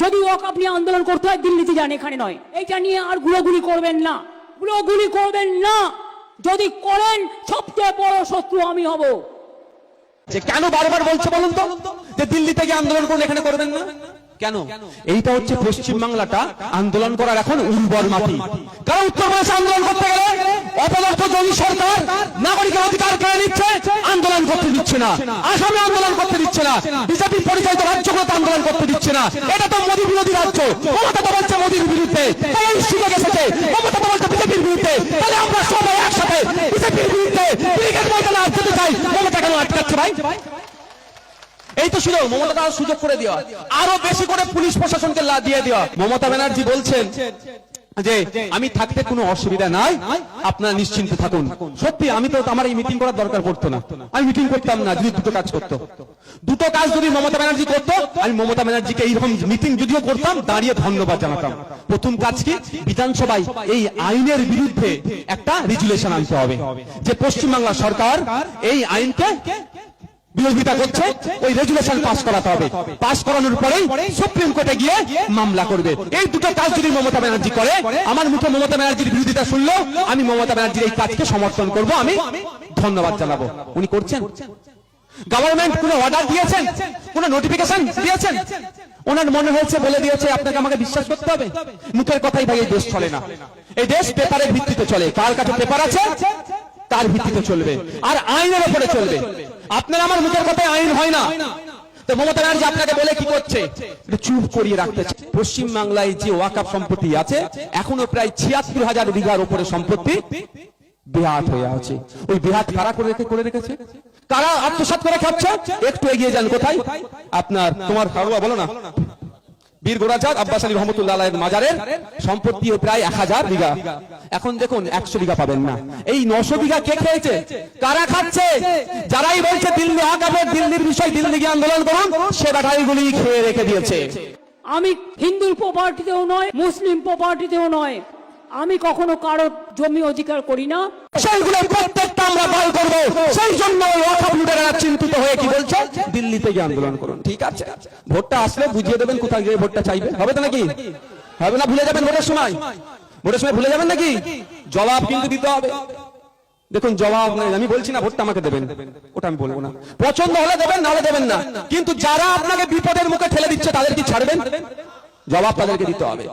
যদি ওয়াকফ নিয়ে আন্দোলন করতে হয় দিল্লিতে যান, এখানে নয়। এইটা নিয়ে আর গুলোগুলি করবেন না, গুলোগুলি করবেন না। যদি করেন সবচেয়ে বড় শত্রু আমি হব। যে কেন বারবার বলছে বলুন তো যে দিল্লিতে গিয়ে আন্দোলন করুন, এখানে করবেন না কেন? এইটা হচ্ছে পশ্চিম বাংলাটা আন্দোলন করার এখন উর্বর মাটি। কারণ উত্তরপ্রদেশে আন্দোলন করতে গেলে অপদার্থ জমি সরকার নাগরিকের অধিকার কেড়ে নিচ্ছে, আন্দোলন করতে দিচ্ছে না। আসামে আন্দোলন করতে দিচ্ছে না, বিজেপি পরিচালিত রাজ্যগুলোতে আন্দোলন করতে দিচ্ছে না। এটা তো মোদী বিরোধী রাজ্য। মমতা তো বলছে মোদীর বিরুদ্ধে, তাই এই সুযোগ এসেছে। মমতা তো বলছে বিজেপির বিরুদ্ধে, তাহলে আমরা সবাই একসাথে বিজেপির বিরুদ্ধে ক্রিকেট ময়দানে আসতে চাই। মমতা কেন আটকাচ্ছে ভাই? এই তো সুযোগ, মমতা সুযোগ করে দেওয়া, আরো বেশি করে পুলিশ প্রশাসনকে দিয়ে দেওয়া। মমতা ব্যানার্জি বলছেন যে আমি থাকতে কোনো অসুবিধা নাই, আপনারা নিশ্চিন্তে থাকুন। সত্যি আমি তো আমার এই মিটিং করার দরকার পড়তো না, আমি মিটিং করতাম না যদি দুটো কাজ করতো। দুটো কাজ যদি মমতা ব্যানার্জি করতো, আমি মমতা ব্যানার্জিকে এইরকম মিটিং যদিও করতাম দাঁড়িয়ে ধন্যবাদ জানাতাম। প্রথম কাজ কি, বিধানসভায় এই আইনের বিরুদ্ধে একটা রেজুলেশন আনতে হবে যে পশ্চিমবাংলা সরকার এই আইনকে বিরোধিতা করছে, ওই রেজুলেশন পাস করাতে হবে। পাস করানোর পরেই সুপ্রিম কোর্টে গিয়ে মামলা করবে। এই দুটো কাজ যদি মমতা ব্যানার্জি করে, আমার মুখে মমতা ব্যানার্জির বিরোধিতা শুনলেও আমি মমতা ব্যানার্জির এই কাজকে সমর্থন করব, আমি ধন্যবাদ জানাবো। উনি করছেন? গভর্নমেন্ট কোনো অর্ডার দিয়েছেন, কোনো নোটিফিকেশন দিয়েছেন? ওনার মনে হয়েছে বলে দিয়েছে আপনাকে আমাকে বিশ্বাস করতে হবে। মুখের কথাই ভাই এই দেশ চলে না, এই দেশ পেপারের ভিত্তিতে চলে। কার কাছে পেপার আছে তার ভিত্তিতে চলবে, আর আইনের উপরে চলবে। আপনার আমার মুখের কথায় আইন হয় না। তো মমতা ব্যানার্জি আপনাকে বলে কি করছে, চুপ করিয়ে রাখতে। পশ্চিম বাংলায় যে ওয়াকফ সম্পত্তি আছে এখনো প্রায় ৭৬,০০০ বিঘার উপরে সম্পত্তি বেহাত হয়ে আছে। ওই বেহাত কারা করে রেখেছে, কারা আত্মসাৎ করে খাচ্ছে? একটু এগিয়ে যান, কোথায় আপনার তোমার হারুয়া বলো না, বীর গোরাচাঁদ আব্বাস আলী রহমতুল্লাহ আলাইহির মাজারের সম্পত্তি প্রায় ১০০০ বিঘা। এখন দেখুন ১০০ বিঘা পাবেন না। এই ৯০০ বিঘা কে খেয়েছে, কারা খাচ্ছে? যারাই বলছে দিল্লি আগাবে, দিল্লির বিষয় দিল্লি গিয়ে আন্দোলন করুন, সে ব্যাটারিগুলি খেয়ে রেখে দিয়েছে। আমি হিন্দুর প্রপার্টিতেও নয়, মুসলিম প্রপার্টিতেও নয়, আমি কখনো কারো জমি অধিকার করি না। সেইগুলো প্রত্যেকটা আমরা বল করব। সেই জন্য ওয়াকফ লুটেরারা চিন্তিত হয়ে কি বলছে, দিল্লিতে গিয়ে আন্দোলন করুন। ঠিক আছে, ভোটটা আসলে বুঝিয়ে দেবেন কোথায় গিয়ে ভোটটা চাইবে। হবে তো নাকি? হবে না? ভুলে যাবেন ভোটের সময়? ভোটের সময় ভুলে যাবেন নাকি? জবাব কিন্তু দিতে হবে। দেখুন জবাব নাই, আমি বলছি না ভোটটা আমাকে দেবেন, ওটা আমি বলবো না। পছন্দ হলে দেবেন, নাহলে দেবেন না। কিন্তু যারা আপনাকে বিপদের মুখে ঠেলে দিচ্ছে তাদের কি ছাড়বেন? জবাব তাদেরকে দিতে হবে।